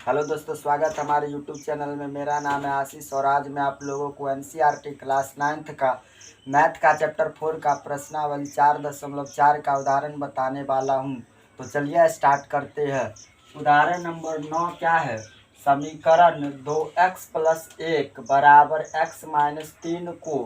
Hello दोस्तों, स्वागत है हमारे यूट्यूब चैनल में। मेरा नाम है आशीष और आज मैं आप लोगों को एनसीईआरटी क्लास 9th का मैथ का चैप्टर 4 का प्रश्नावली 4.4 का उदाहरण बताने वाला हूं। तो चलिए स्टार्ट करते हैं। उदाहरण नंबर 9 क्या है? समीकरण 2x प्लस 1 बराबर x माइनस 3 को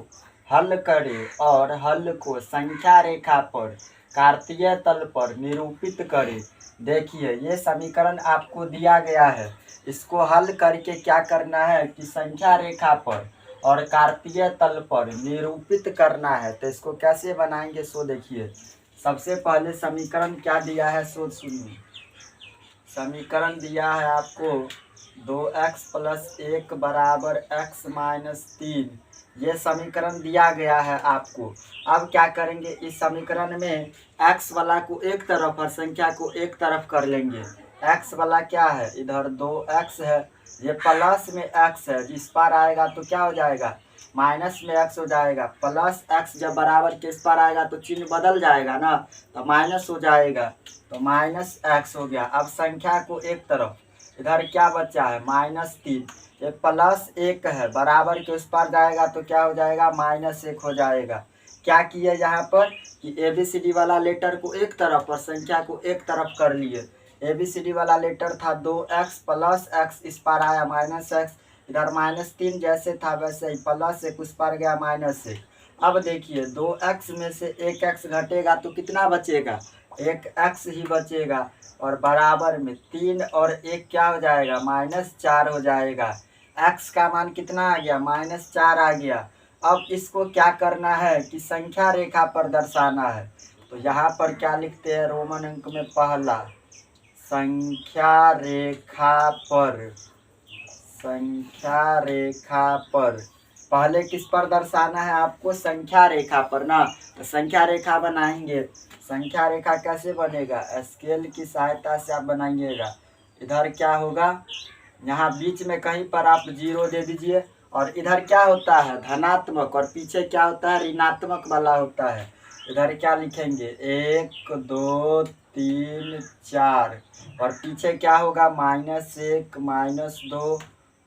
हल करें और हल को संख्या रेखा पर कार्तीय तल पर निरूपित करें। देखिए, ये समीकरण आपको दिया गया है। इसको हल करके क्या करना है कि संख्या रेखा पर और कार्तीय तल पर निरूपित करना है। तो इसको कैसे बनाएंगे सो देखिए। सबसे पहले समीकरण क्या दिया है सो सुनिए। समीकरण दिया है आपको 2x प्लस 1 बराबर x माइनस 3। ये समीकरण दिया गया है आपको। अब क्या करेंगे, इस समीकरण में x वाला को एक तरफ और संख्या को एक तरफ कर लेंगे। x वाला क्या है, इधर 2x है, ये प्लस में x है, जिस पार आएगा तो क्या हो जाएगा, माइनस में x हो जाएगा। प्लस x जब बराबर के इस पार आएगा तो चिन्ह बदल जाएगा ना, तो माइनस हो जाएगा, तो माइनस x हो गया। अब संख्या को एक तरफ, इधर क्या बचा है, -3। ये प्लस 1 है, बराबर के उस पार जाएगा तो क्या हो जाएगा, -1 हो जाएगा। क्या किए यहाँ पर कि ABCD वाला लेटर को एक तरफ और संख्या को एक तरफ कर लिए। ABCD वाला लेटर था 2x प्लस x, इस पार आया -x, इधर -3 जैसे था वैसे ही प्लस 1 उस पार गया -1। अब देखिए 2x में से 1x घटेगा तो कितना बचेगा, 1x ही बचेगा, और बराबर में 3 और 1 क्या हो जाएगा, -4 हो जाएगा। x का मान कितना आ गया, -4 आ गया। अब इसको क्या करना है कि संख्या रेखा पर दर्शाना है। तो यहाँ पर क्या लिखते हैं, रोमन अंक में पहला संख्या रेखा पर, संख्या रेखा पर पहले किस पर दर्शाना है आपको, संख्या रेखा पर ना। तो संख्या रेखा बनाएंगे। संख्या रेखा कैसे बनेगा, स्केल की सहायता से आप बनाइएगा। इधर क्या होगा, यहाँ बीच में कहीं पर आप 0 दे दीजिए, और इधर क्या होता है धनात्मक, और पीछे क्या होता है ऋणात्मक वाला होता है। इधर क्या लिखेंगे, 1 2 3 4, और पीछे क्या होगा, -1 -2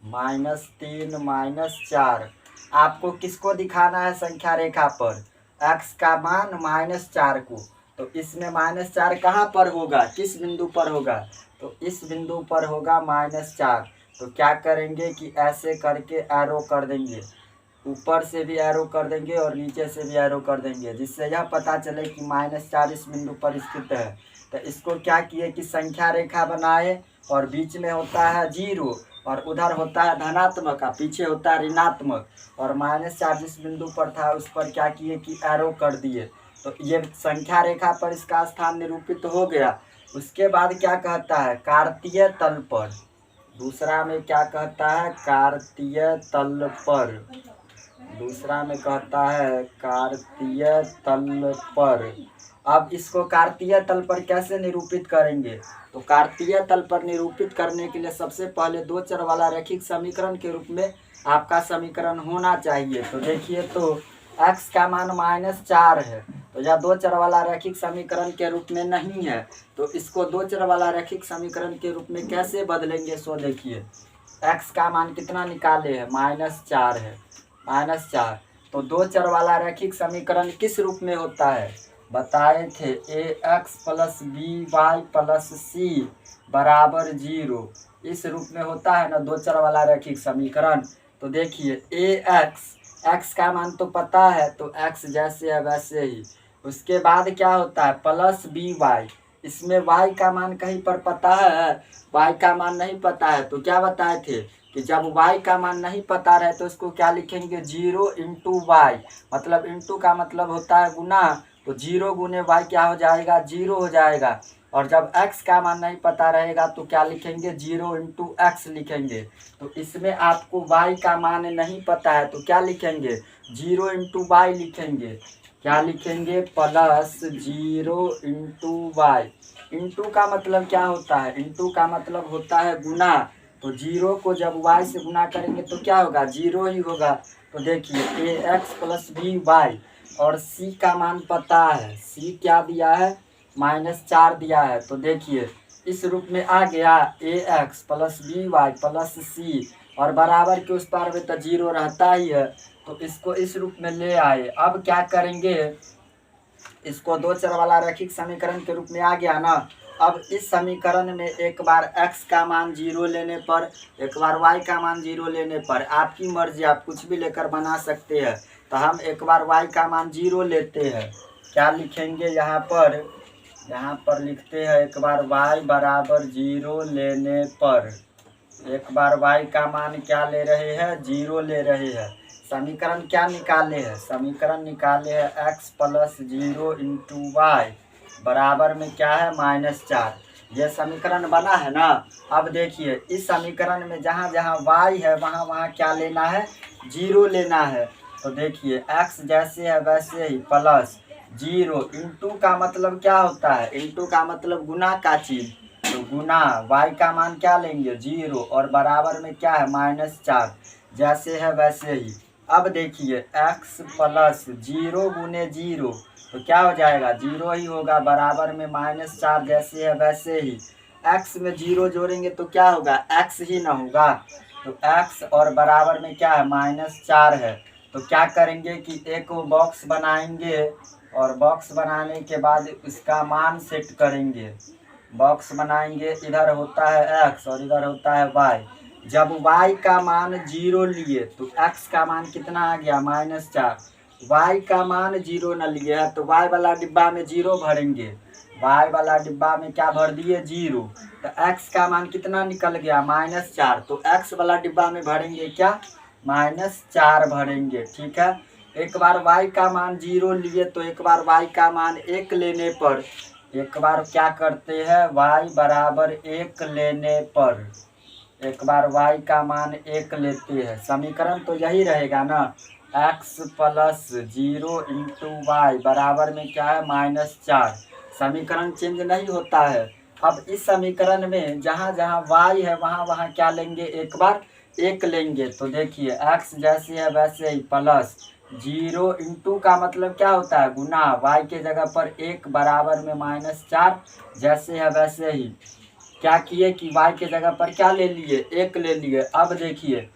-3 -4। आपको किसको दिखाना है संख्या रेखा पर, x का मान -4 को। तो इसमें -4 कहाँ पर होगा, किस बिंदु पर होगा, तो इस बिंदु पर होगा -4। तो क्या करेंगे कि ऐसे करके एरो कर देंगे, ऊपर से भी एरो कर देंगे और नीचे से भी एरो कर देंगे, जिससे यह पता चले कि -4 इस बिंदु पर स्थित है। तो इसको क्या किए कि संख्या रेखा बनाए, और बीच में होता है 0 और उधर होता है धनात्मक, पीछे होता है ऋणात्मक, और -4 जिस बिंदु पर था उस पर क्या किए कि एरो कर दिए। तो ये संख्या रेखा पर इसका स्थान निरूपित हो गया। उसके बाद क्या कहता है, कार्तीय तल पर, दूसरा में क्या कहता है, कार्तीय तल पर, दूसरा में कहता है कार्तीय तल पर। अब इसको कार्तीय तल पर कैसे निरूपित करेंगे, तो कार्तीय तल पर निरूपित करने के लिए सबसे पहले दो चर वाला रैखिक समीकरण के रूप में आपका समीकरण होना चाहिए। तो देखिए, तो x का मान -4 है, तो यह दो चर वाला रैखिक समीकरण के रूप में नहीं है। तो इसको दो चर वाला रैखिक समीकरण के रूप में कैसे बदलेंगे सो देखिए। x का मान कितना निकाले हैं, -4 है, -4। तो दो चर वाला रैखिक समीकरण किस रूप में होता है, बताए थे, ax plus by plus c बराबर 0, इस रूप में होता है ना दो चर वाला रैखिक समीकरण। तो देखिए x का मान तो पता है, तो x जैसे है वैसे ही। उसके बाद क्या होता है, प्लस by, इसमें y का मान कहीं पर पता है, y का मान नहीं पता है। तो क्या बताए थे कि जब y का मान नहीं पता रहे तो इसको क्या लिखेंगे, 0 इंटू वाई, मतलब इंटू का मतलब होता है गुना, तो 0 गुने y क्या हो जाएगा, 0 हो जाएगा। और जब x का मान नहीं पता रहेगा तो क्या लिखेंगे, 0 इंटू एक्स लिखेंगे। तो इसमें आपको y का मान नहीं पता है तो क्या लिखेंगे, 0 इंटू वाई लिखेंगे। क्या लिखेंगे, प्लस 0 इंटू वाई। इंटू का मतलब क्या होता है, इंटू का मतलब होता है गुना। तो 0 को जब y से गुना करेंगे तो क्या होगा, 0 ही होगा। तो देखिए ax प्लस by, और c का मान पता है, c क्या दिया है, -4 दिया है। तो देखिए इस रूप में आ गया ax plus B Y plus C, और बराबर के उस पार में तो 0 रहता ही है, तो इसको इस रूप में ले आए। अब क्या करेंगे, इसको दो चर वाला रैखिक समीकरण के रूप में आ गया ना। अब इस समीकरण में एक बार x का मान 0 लेने पर, एक बार y का मान 0 लेने पर, आपकी मर्जी, आप कुछ भी लेकर बना सकते हैं। तो हम एक बार y का मान 0 लेते हैं। क्या लिखेंगे यहाँ पर लिखते हैं एक बार y बराबर 0 लेने पर, एक बार y का मान क्या ले रहे हैं, 0 ले रहे हैं। समीकरण क्या निकाले हैं, समीकरण निकाले हैं x प्लस 0 इंटू वाई बराबर में क्या है, -4। यह समीकरण बना है ना। अब देखिए इस समीकरण में जहाँ जहाँ y है वहाँ वहाँ क्या लेना है, 0 लेना है। तो देखिए x जैसे है वैसे ही प्लस 0, इंटू का मतलब क्या होता है, इंटू का मतलब गुना का चीज, तो गुना y का मान क्या लेंगे, 0, और बराबर में क्या है, -4, जैसे है वैसे ही। अब देखिए x प्लस 0 गुने 0, तो क्या हो जाएगा, 0 ही होगा, बराबर में -4, जैसे है वैसे ही। x में 0 जोड़ेंगे तो क्या होगा, x ही ना होगा, तो x और बराबर में क्या है, -4 है। तो क्या करेंगे कि एक बॉक्स बनाएंगे, और बॉक्स बनाने के बाद इसका मान सेट करेंगे। बॉक्स बनाएंगे, इधर होता है x और इधर होता है y। जब y का मान 0 लिए तो x का मान कितना आ गया, -4। y का मान 0 न लिए है तो y वाला डिब्बा में 0 भरेंगे, y वाला डिब्बा में क्या भर दिए, 0। तो x का मान कितना निकल गया, -4। तो x वाला डिब्बा में भरेंगे क्या, -4 भरेंगे। ठीक है, एक बार y का मान 0 लिए तो एक बार y का मान 1 लेने पर, एक बार क्या करते हैं, y बराबर 1 लेने पर, एक बार y का मान 1 लेते हैं। समीकरण तो यही रहेगा ना, x प्लस 0 इंटू वाई बराबर में क्या है, -4। समीकरण चेंज नहीं होता है। अब इस समीकरण में जहाँ जहाँ y है वहाँ वहाँ क्या लेंगे, एक बार 1 लेंगे। तो देखिए x जैसे है वैसे ही प्लस 0 इंटू का मतलब क्या होता है, गुना, y के जगह पर 1 बराबर में -4, जैसे है वैसे ही। क्या किए कि y के जगह पर क्या ले लिए, 1 ले लिए। अब देखिए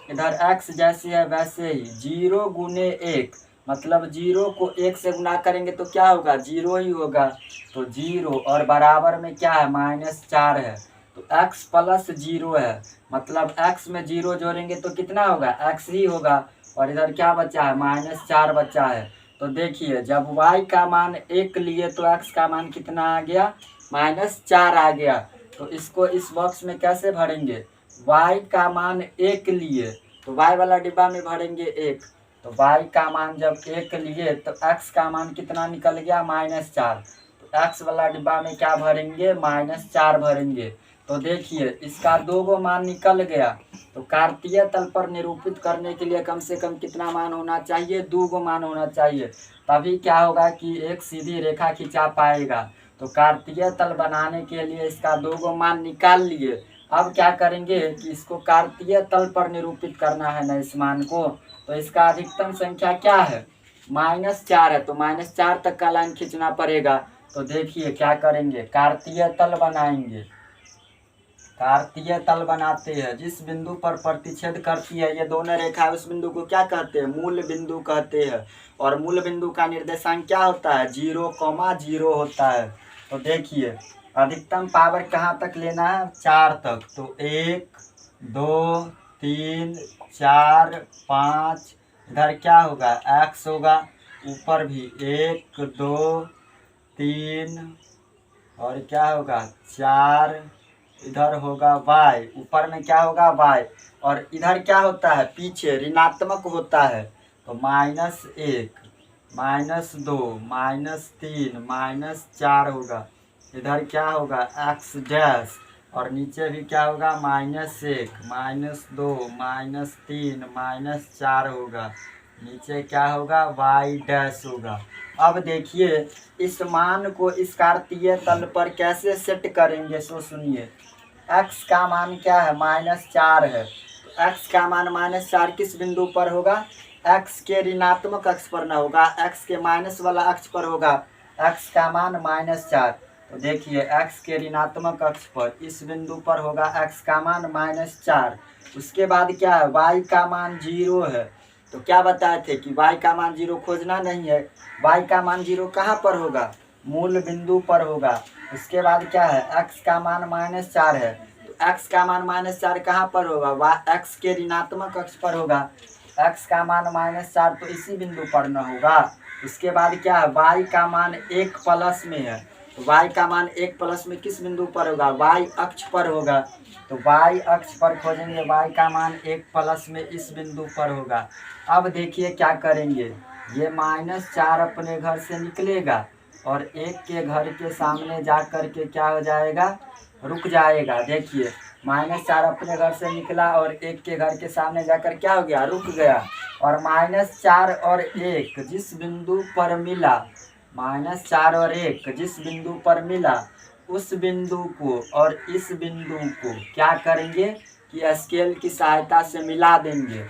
इधर x जैसे है वैसे ही, 0 गुने 1 मतलब 0 को 1 से गुना करेंगे तो क्या होगा, 0 ही होगा, तो 0 और बराबर में क्या है, -4 है। तो x प्लस 0 है, मतलब x में 0 जोड़ेंगे तो कितना होगा, x ही होगा, और इधर क्या बचा है, -4 बचा है। तो देखिए जब y का मान 1 लिए तो x का मान कितना आ गया, -4 आ गया। तो इसको इस बॉक्स में कैसे भरेंगे, y का मान 1 लिए तो y वाला डिब्बा में भरेंगे 1, तो y का मान जब 1 लिए तो x का मान कितना निकल गया, -4, तो x वाला डिब्बा में क्या भरेंगे, -4 भरेंगे। तो देखिए इसका 2 गो मान निकल गया, तो कार्तीय तल पर निरूपित करने के लिए कम से कम कितना मान होना चाहिए, 2 गो मान होना चाहिए, तभी क्या होगा कि एक सीधी रेखा खिंचा पाएगा। तो कार्तीय तल बनाने के लिए इसका 2 गो मान निकाल लिए। अब क्या करेंगे कि इसको कार्तीय तल पर निरूपित करना है ना इस मान को, तो इसका अधिकतम संख्या क्या है, -4 है, तो -4 तक का लाइन खींचना पड़ेगा। तो देखिए क्या करेंगे, कार्तीय तल बनाएंगे। कार्तीय तल बनाते हैं, जिस बिंदु पर प्रतिच्छेद करती है ये दोनों रेखा, उस बिंदु को क्या कहते हैं, मूल बिंदु कहते हैं। और मूल बिंदु का निर्देशांक क्या होता है, 0,0 होता है। तो देखिए अधिकतम पावर कहाँ तक लेना है, 4 तक। तो 1 2 3 4 5, इधर क्या होगा, x होगा, ऊपर भी 1 2 3, और क्या होगा 4, इधर होगा y, ऊपर में क्या होगा y, और इधर क्या होता है, पीछे ऋणात्मक होता है, तो -1 -2 -3 -4 होगा। इधर क्या होगा x डैश, और नीचे भी क्या होगा, -1 -2 -3 -4 होगा, नीचे क्या होगा, y डैश होगा। अब देखिए इस मान को इस कार्तीय तल पर कैसे सेट करेंगे, सो सुनिए। x का मान क्या है, -4 है, तो x का मान -4 किस बिंदु पर होगा, x के ऋणात्मक अक्ष पर ना होगा, x के माइनस वाला अक्ष पर होगा। x का मान -4, तो देखिए x के ऋणात्मक अक्ष पर इस बिंदु पर होगा x का मान -4। उसके बाद क्या है, y का मान 0 है। तो क्या बताए थे कि y का मान 0 खोजना नहीं है। y का मान 0 कहाँ पर होगा, मूल बिंदु पर होगा। उसके बाद क्या है, x का मान -4 है। तो x का मान -4 कहाँ पर होगा, x के ऋणात्मक अक्ष पर होगा। x का मान -4 तो इसी बिंदु पर न होगा। उसके बाद क्या है, y का मान 1 प्लस में है। तो y का मान 1 प्लस में किस बिंदु पर होगा, y अक्ष पर होगा। तो y अक्ष पर खोजेंगे, y का मान 1 प्लस में इस बिंदु पर होगा। अब देखिए क्या करेंगे, ये -4 अपने घर से निकलेगा और 1 के घर के सामने जा कर के क्या हो जाएगा, रुक जाएगा। देखिए -4 अपने घर से निकला और 1 के घर के सामने जाकर क्या हो गया, रुक गया। और -4 और 1 जिस बिंदु पर मिला, -4 और 1 जिस बिंदु पर मिला, उस बिंदु को और इस बिंदु को क्या करेंगे कि स्केल की सहायता से मिला देंगे।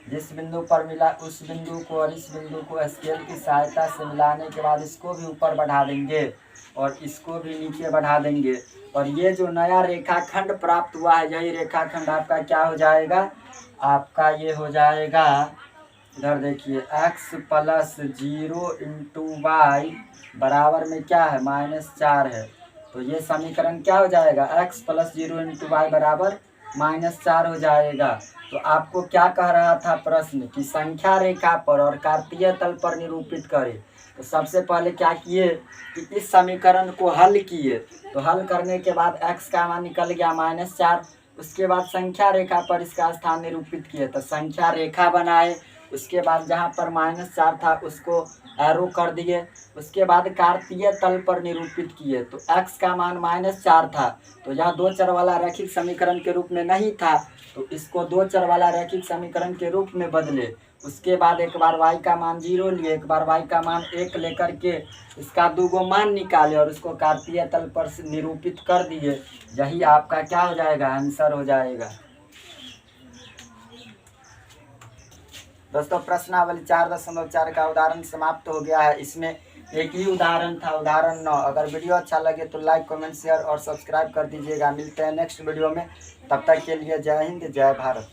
जिस बिंदु पर मिला उस बिंदु को और इस बिंदु को स्केल की सहायता से मिलाने के बाद इसको भी ऊपर बढ़ा देंगे और इसको भी नीचे बढ़ा देंगे। और ये जो नया रेखाखंड प्राप्त हुआ है, यही रेखाखंड आपका क्या हो जाएगा, आपका ये हो जाएगा, इधर देखिए x + 0 × y बराबर में क्या है, -4 है। तो ये समीकरण क्या हो जाएगा, x + 0 × y बराबर -4 हो जाएगा। तो आपको क्या कह रहा था प्रश्न कि संख्या रेखा पर और कार्तीय तल पर निरूपित करें। तो सबसे पहले क्या किए कि इस समीकरण को हल किए। तो हल करने के बाद x का मान निकल गया -4। उसके बाद संख्या रेखा पर इसका स्थान निरूपित किए। तो संख्या रेखा बनाए, उसके बाद जहाँ पर -4 था उसको एरो कर दिए। उसके बाद कार्तीय तल पर निरूपित किए। तो x का मान -4 था, तो यहाँ 2 चर वाला रैखिक समीकरण के रूप में नहीं था, तो इसको 2 चर वाला रैखिक समीकरण के रूप में बदले। उसके बाद एक बार y का मान 0 लिए, एक बार y का मान 1 लेकर के इसका 2 मान निकाले और उसको कार्तीय तल पर निरूपित कर दिए। यही आपका क्या हो जाएगा, आंसर हो जाएगा। दोस्तों प्रश्नावली 4.4 का उदाहरण समाप्त हो गया है। इसमें एक ही उदाहरण था, उदाहरण 9। अगर वीडियो अच्छा लगे तो लाइक, कमेंट, शेयर और सब्सक्राइब कर दीजिएगा। मिलते हैं नेक्स्ट वीडियो में, तब तक के लिए जय हिंद, जय भारत।